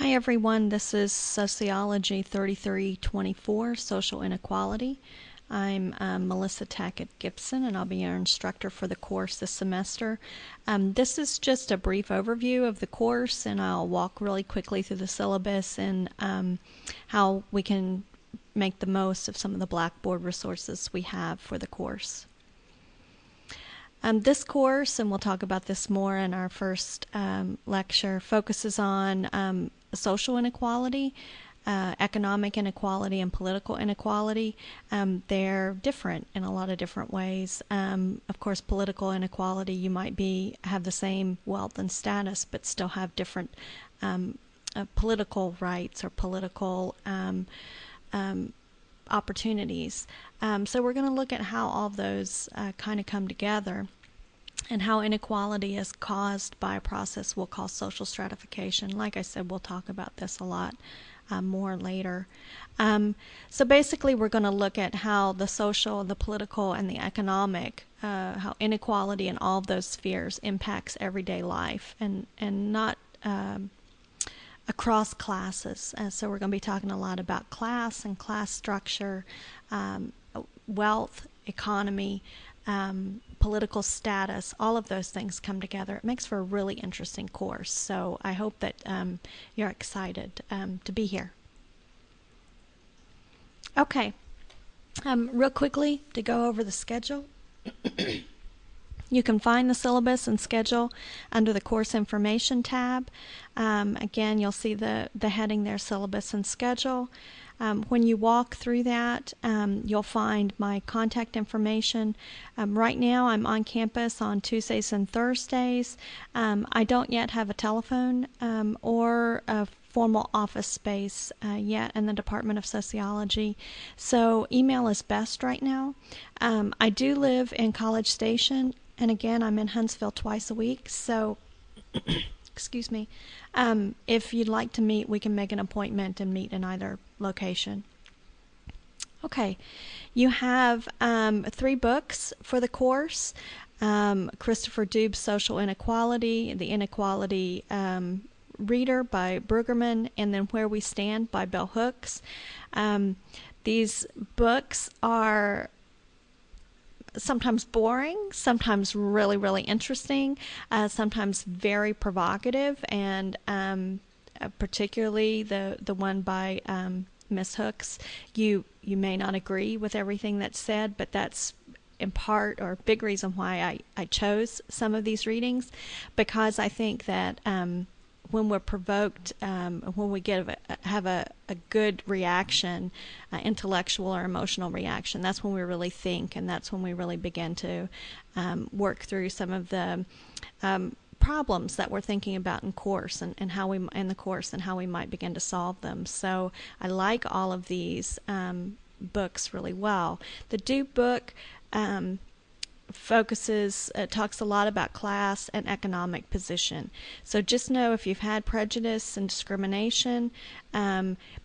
Hi everyone, this is Sociology 3324, Social Inequality. I'm Melissa Tackett-Gibson and I'll be your instructor for the course this semester. This is just a brief overview of the course, and I'll walk really quickly through the syllabus and how we can make the most of some of the Blackboard resources we have for the course. This course, and we'll talk about this more in our first lecture, focuses on social inequality, economic inequality, and political inequality. They're different in a lot of different ways. Of course, political inequality, you might have the same wealth and status, but still have different political rights or political opportunities. So we're going to look at how all of those kind of come together, and how inequality is caused by a process we'll call social stratification. Like I said, we'll talk about this a lot more later. So basically we're going to look at how the social, the political, and the economic, how inequality in all of those spheres impacts everyday life, and not across classes. So we're going to be talking a lot about class and class structure, wealth, economy, political status. All of those things come together. It makes for a really interesting course. So I hope that you're excited to be here. Okay, real quickly to go over the schedule. You can find the syllabus and schedule under the Course Information tab. Again, you'll see the heading there, Syllabus and Schedule. When you walk through that, you'll find my contact information. Right now, I'm on campus on Tuesdays and Thursdays. I don't yet have a telephone or a formal office space yet in the Department of Sociology, so email is best right now. I do live in College Station, and again, I'm in Huntsville twice a week, so excuse me. If you'd like to meet, we can make an appointment and meet in either location. Okay, you have 3 books for the course. Christopher Dube's Social Inequality, The Inequality Reader by Brueggemann, and then Where We Stand by Bell Hooks. These books are sometimes boring, sometimes really, really interesting, sometimes very provocative, and particularly the one by Miss Hooks. You may not agree with everything that's said, but that's in part or a big reason why I chose some of these readings, because I think that when we're provoked, when we have a good reaction, intellectual or emotional reaction, that's when we really think, and that's when we really begin to work through some of the problems that we're thinking about in course, and how we in the course and how we might begin to solve them. So I like all of these books really well. The Dube book talks a lot about class and economic position. So just know, if you've had prejudice and discrimination,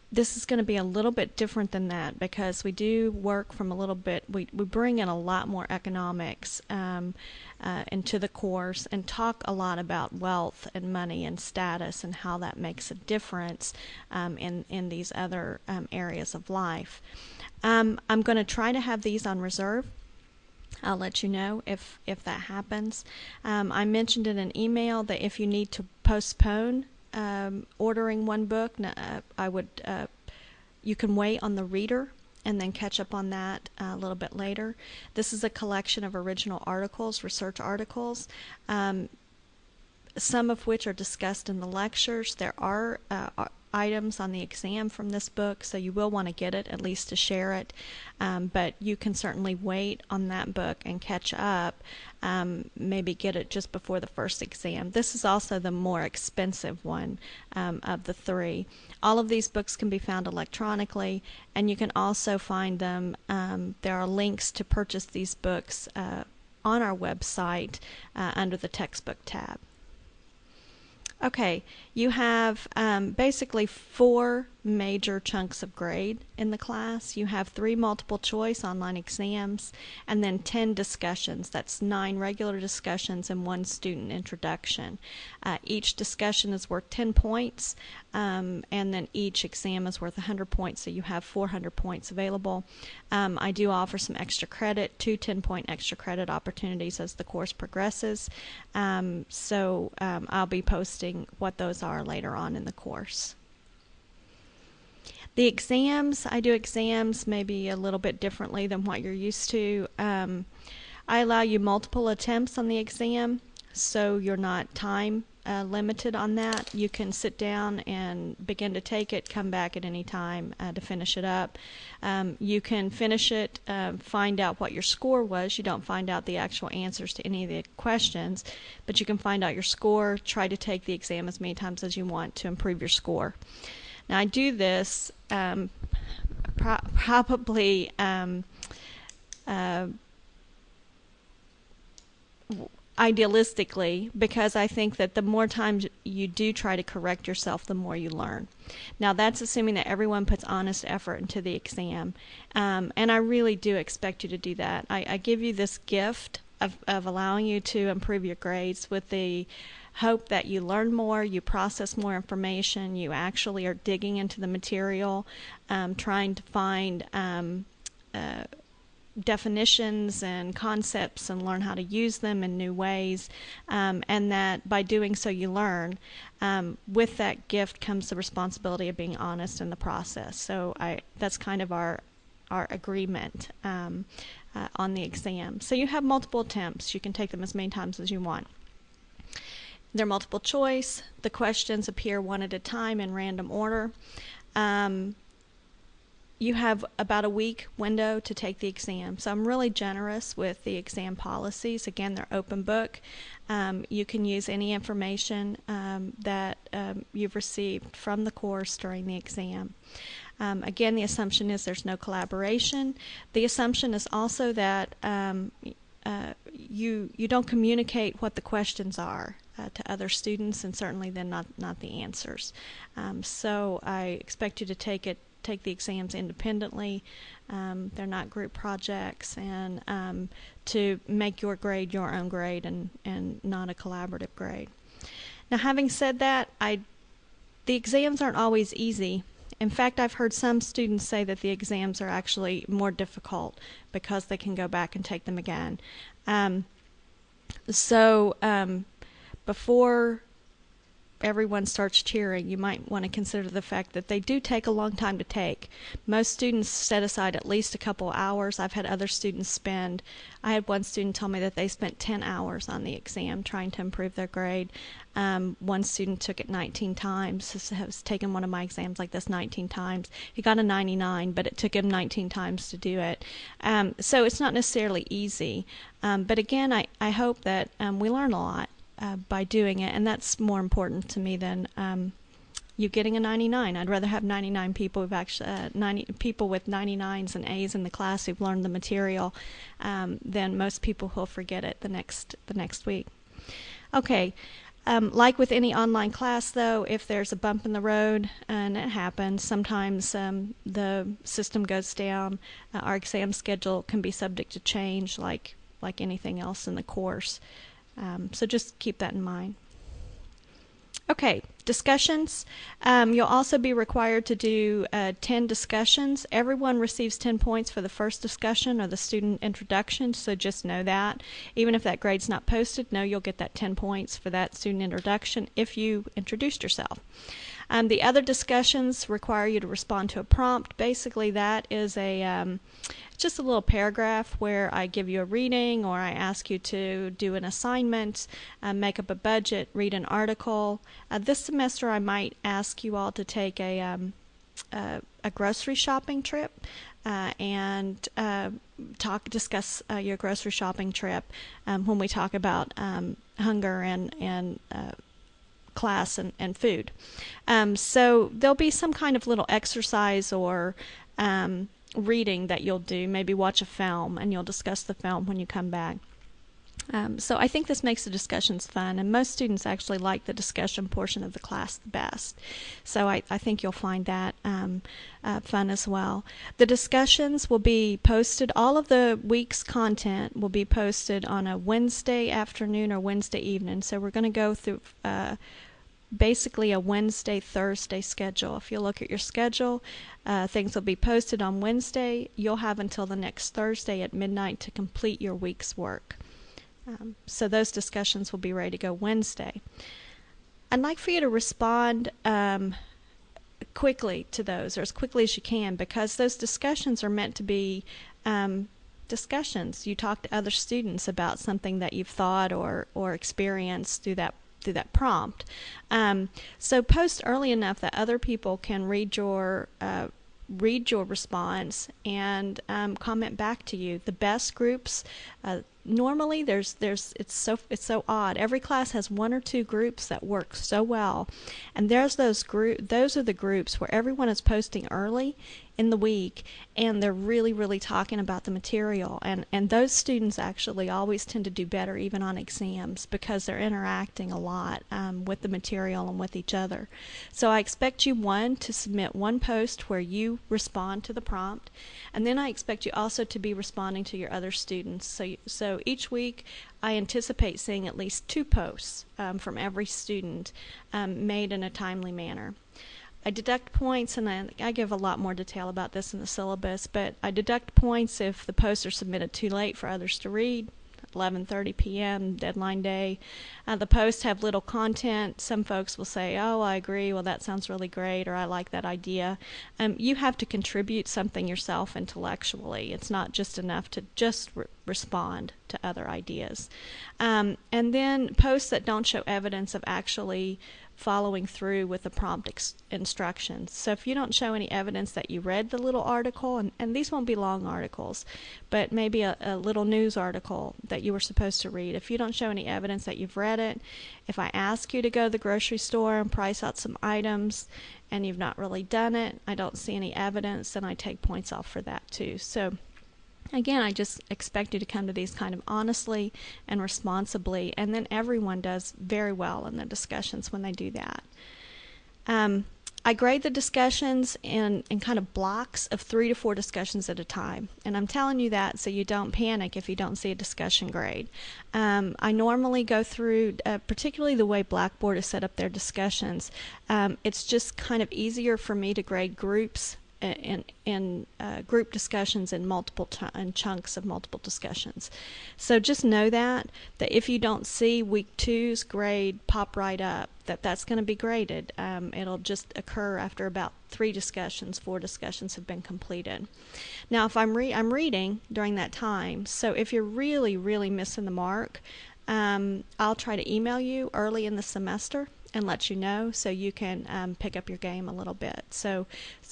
this is going to be a little bit different than that, because we do work from a little bit, we bring in a lot more economics into the course, and talk a lot about wealth and money and status and how that makes a difference in these other areas of life. I'm going to try to have these on reserve. I'll let you know if that happens. I mentioned in an email that if you need to postpone ordering one book, you can wait on the reader and then catch up on that a little bit later. This is a collection of original articles, research articles, some of which are discussed in the lectures. There are items on the exam from this book, so you will want to get it, at least to share it, but you can certainly wait on that book and catch up, maybe get it just before the first exam. This is also the more expensive one of the 3. All of these books can be found electronically, and you can also find them, there are links to purchase these books on our website under the textbook tab. Okay, you have basically 4 major chunks of grade in the class. You have 3 multiple choice online exams and then 10 discussions. That's 9 regular discussions and 1 student introduction. Each discussion is worth 10 points, and then each exam is worth 100 points, so you have 400 points available. I do offer some extra credit, 2 10-point extra credit opportunities as the course progresses. I'll be posting what those are later on in the course. The exams, I do exams maybe a little bit differently than what you're used to. I allow you multiple attempts on the exam, so you're not time limited on that. You can sit down and begin to take it, come back at any time to finish it up. You can finish it, find out what your score was. You don't find out the actual answers to any of the questions, but you can find out your score, try to take the exam as many times as you want to improve your score. Now I do this probably idealistically, because I think that the more times you do try to correct yourself, the more you learn. Now that's assuming that everyone puts honest effort into the exam, and I really do expect you to do that. I give you this gift of allowing you to improve your grades with the hope that you learn more, you process more information, you actually are digging into the material, trying to find definitions and concepts and learn how to use them in new ways, and that by doing so you learn. With that gift comes the responsibility of being honest in the process. So that's kind of our agreement on the exam. So you have multiple attempts. You can take them as many times as you want. They're multiple choice. The questions appear one at a time in random order. You have about a week window to take the exam. So I'm really generous with the exam policies. Again, they're open book. You can use any information that you've received from the course during the exam. Again, the assumption is there's no collaboration. The assumption is also that you don't communicate what the questions are to other students, and certainly then not the answers. So I expect you to take the exams independently. They're not group projects, and to make your grade your own grade and not a collaborative grade. Now, having said that, the exams aren't always easy. In fact, I've heard some students say that the exams are actually more difficult because they can go back and take them again. Before everyone starts cheering, you might want to consider the fact that they do take a long time to take. Most students set aside at least a couple hours. I've had other students I had one student tell me that they spent 10 hours on the exam trying to improve their grade. One student took it 19 times, has taken one of my exams like this 19 times. He got a 99, but it took him 19 times to do it. So it's not necessarily easy. But again, I hope that we learn a lot by doing it, and that's more important to me than you getting a 99. I'd rather have 99 people who've actually 90 people with 99s and A's in the class who've learned the material than most people who'll forget it the next week. Okay. Like with any online class, though, if there's a bump in the road, and it happens, sometimes the system goes down, our exam schedule can be subject to change like anything else in the course. So just keep that in mind. Okay, discussions. You'll also be required to do 10 discussions. Everyone receives 10 points for the first discussion or the student introduction, so just know that. Even if that grade's not posted, know you'll get that 10 points for that student introduction if you introduced yourself. The other discussions require you to respond to a prompt. Basically, that is just a little paragraph where I give you a reading, or I ask you to do an assignment, make up a budget, read an article. This semester I might ask you all to take a grocery shopping trip and discuss your grocery shopping trip when we talk about hunger and class and food. So there'll be some kind of little exercise or reading that you'll do. Maybe watch a film and you'll discuss the film when you come back. So I think this makes the discussions fun, and most students actually like the discussion portion of the class the best. So I think you'll find that fun as well. The discussions will be posted, all of the week's content will be posted on a Wednesday afternoon or Wednesday evening. So we're going to go through basically a Wednesday, Thursday schedule. If you look at your schedule, things will be posted on Wednesday. You'll have until the next Thursday at midnight to complete your week's work. So those discussions will be ready to go Wednesday. I'd like for you to respond quickly to those, or as quickly as you can, because those discussions are meant to be discussions. You talk to other students about something that you've thought or experienced through that prompt. So post early enough that other people can read your response and comment back to you. The best groups, normally it's so odd. Every class has one or two groups that work so well, and those are the groups where everyone is posting early in the week, and they're really talking about the material, and those students actually always tend to do better even on exams because they're interacting a lot with the material and with each other. So I expect you, one, to submit one post where you respond to the prompt, and then I expect you also to be responding to your other students. So each week I anticipate seeing at least 2 posts from every student made in a timely manner. I deduct points, and I give a lot more detail about this in the syllabus, but I deduct points if the posts are submitted too late for others to read, 11:30 p.m. deadline day. The posts have little content. Some folks will say, oh, I agree, well, that sounds really great, or I like that idea. You have to contribute something yourself intellectually. It's not just enough to just respond to other ideas. And then posts that don't show evidence of actually following through with the prompt instructions. So if you don't show any evidence that you read the little article, and these won't be long articles, but maybe a little news article that you were supposed to read, if you don't show any evidence that you've read it, if I ask you to go to the grocery store and price out some items and you've not really done it, I don't see any evidence, then I take points off for that too. So again, I just expect you to come to these kind of honestly and responsibly, and then everyone does very well in the discussions when they do that. I grade the discussions in kind of blocks of 3 to 4 discussions at a time, and I'm telling you that so you don't panic if you don't see a discussion grade. I normally go through, particularly the way Blackboard has set up their discussions, it's just kind of easier for me to grade groups in group discussions in multiple chunks of multiple discussions. So just know that if you don't see week 2's grade pop right up, that's going to be graded. It'll just occur after about 3 discussions, 4 discussions have been completed. Now, if I'm reading during that time, so if you're really missing the mark, I'll try to email you early in the semester and let you know so you can pick up your game a little bit. So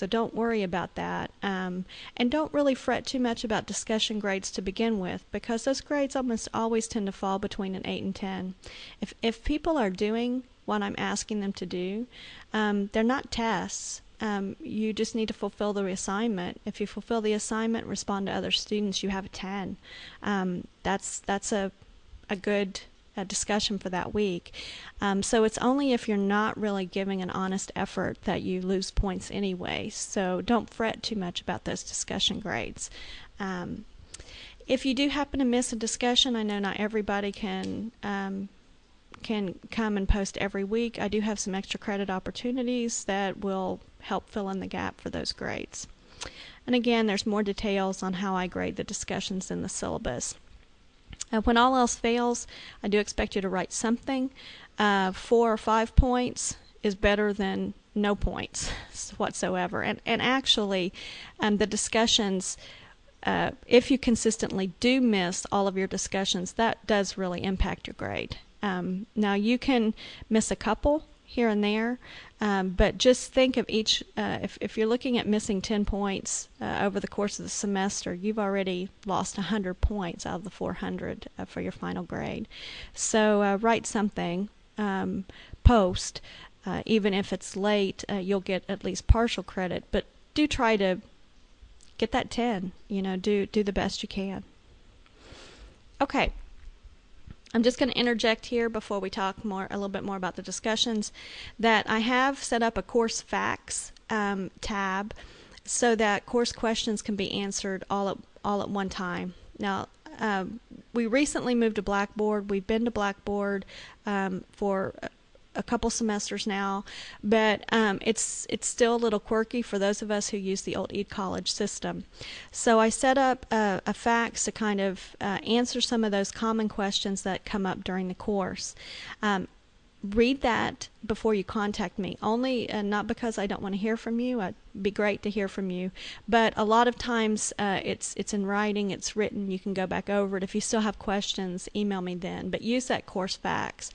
don't worry about that. And don't really fret too much about discussion grades to begin with, because those grades almost always tend to fall between an 8 and 10. If people are doing what I'm asking them to do, they're not tests. You just need to fulfill the assignment. If you fulfill the assignment, respond to other students, you have a 10. That's a good discussion for that week. So it's only if you're not really giving an honest effort that you lose points anyway. So don't fret too much about those discussion grades. If you do happen to miss a discussion, I know not everybody can come and post every week. I do have some extra credit opportunities that will help fill in the gap for those grades. And again, there's more details on how I grade the discussions in the syllabus. When all else fails, I do expect you to write something. 4 or 5 points is better than no points whatsoever. And actually, the discussions, if you consistently do miss all of your discussions, that does really impact your grade. Now, you can miss a couple here and there, but just think of each, if you're looking at missing 10 points over the course of the semester, you've already lost 100 points out of the 400 for your final grade. So write something, post, even if it's late, you'll get at least partial credit, but do try to get that 10, do the best you can. Okay. I'm just going to interject here before we talk a little bit more about the discussions, that I have set up a course facts tab so that course questions can be answered all at one time. Now, we recently moved to Blackboard. We've been to Blackboard for a couple semesters now, but it's still a little quirky for those of us who use the old eCollege system. So I set up a fax to kind of answer some of those common questions that come up during the course. Read that before you contact me. Only not because I don't want to hear from you. It'd be great to hear from you, but a lot of times it's in writing, it's written. You can go back over it. If you still have questions, email me then. But use that course fax.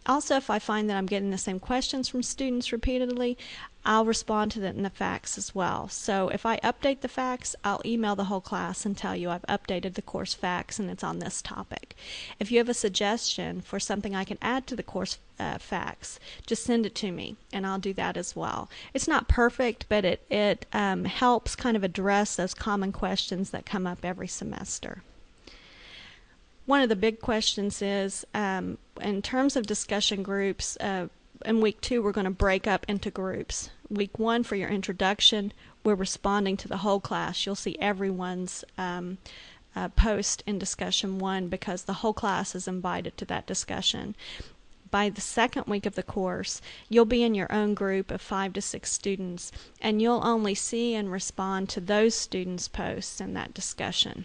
Also, if I find that I'm getting the same questions from students repeatedly, I'll respond to that in the fax as well. So if I update the fax, I'll email the whole class and tell you I've updated the course fax and it's on this topic. If you have a suggestion for something I can add to the course fax, just send it to me and I'll do that as well. It's not perfect, but it helps kind of address those common questions that come up every semester. One of the big questions is, in terms of discussion groups, in week 2 we're going to break up into groups. Week 1 for your introduction, we're responding to the whole class. You'll see everyone's post in discussion 1 because the whole class is invited to that discussion. By the second week of the course, you'll be in your own group of 5 to 6 students, and you'll only see and respond to those students' posts in that discussion.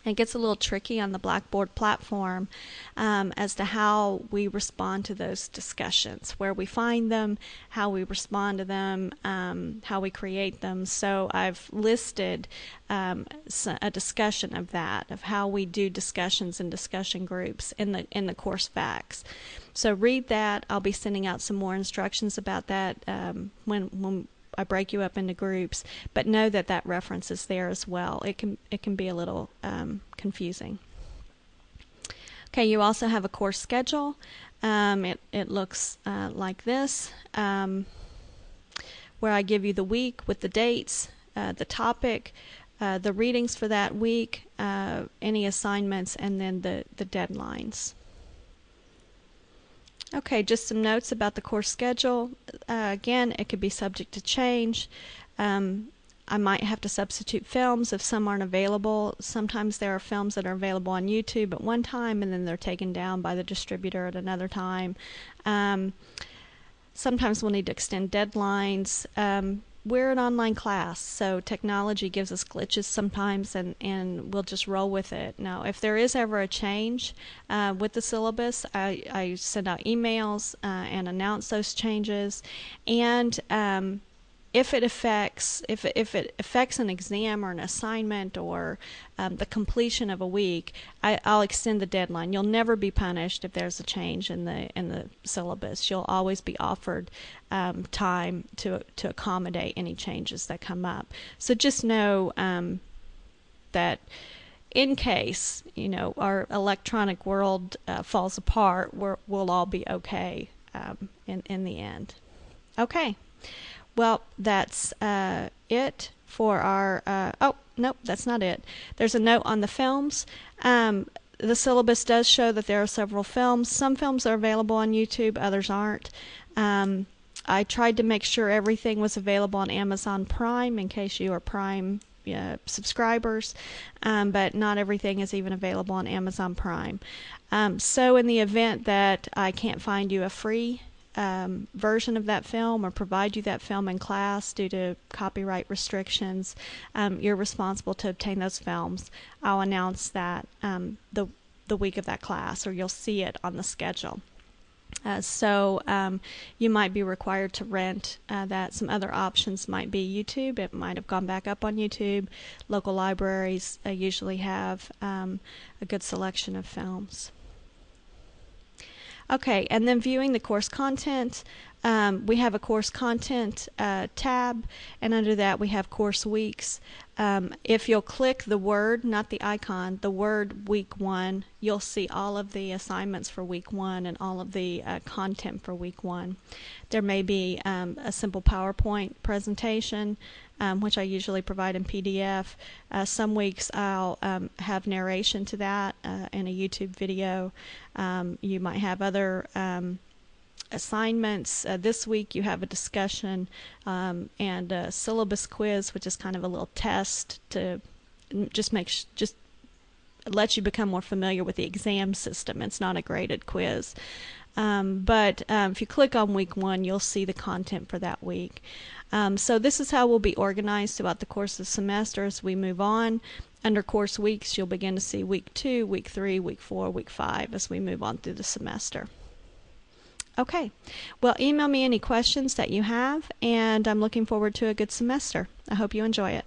It gets a little tricky on the Blackboard platform as to how we respond to those discussions, where we find them, how we respond to them, how we create them. So I've listed a discussion of that, of how we do discussions and discussion groups in the course facts. So read that. I'll be sending out some more instructions about that when I break you up into groups, but know that that reference is there as well. It can be a little confusing. Okay, you also have a course schedule. It looks like this, where I give you the week with the dates, the topic, the readings for that week, any assignments, and then the deadlines. Okay, just some notes about the course schedule. Again, it could be subject to change. I might have to substitute films if some aren't available. Sometimes there are films that are available on YouTube at one time and then they're taken down by the distributor at another time. Sometimes we'll need to extend deadlines. We're an online class, so technology gives us glitches sometimes, and we'll just roll with it. Now, if there is ever a change with the syllabus, I send out emails and announce those changes. And if it affects an exam or an assignment or the completion of a week, I'll extend the deadline. You'll never be punished if there's a change in the syllabus. You'll always be offered time to accommodate any changes that come up. So just know that in case our electronic world falls apart, we'll all be okay in the end. Okay. Well, that's it for our, oh, nope, that's not it. There's a note on the films. The syllabus does show that there are several films. Some films are available on YouTube, others aren't. I tried to make sure everything was available on Amazon Prime in case you are Prime subscribers, but not everything is even available on Amazon Prime. So in the event that I can't find you a free version of that film or provide you that film in class due to copyright restrictions, you're responsible to obtain those films. I'll announce that the week of that class, or you'll see it on the schedule. So you might be required to rent that. Some other options might be YouTube. It might have gone back up on YouTube. Local libraries usually have a good selection of films. Okay, and then viewing the course content. We have a course content tab, and under that we have course weeks. If you'll click the word, not the icon, the word week 1, you'll see all of the assignments for week 1 and all of the content for week 1. There may be a simple PowerPoint presentation, which I usually provide in PDF. Some weeks I'll have narration to that in a YouTube video. You might have other assignments. This week you have a discussion and a syllabus quiz, which is kind of a little test to just let you become more familiar with the exam system. It's not a graded quiz. But if you click on week 1, you'll see the content for that week. So this is how we'll be organized throughout the course of the semester as we move on. Under course weeks, you'll begin to see week 2, week 3, week 4, week 5 as we move on through the semester. Okay, well, email me any questions that you have, and I'm looking forward to a good semester. I hope you enjoy it.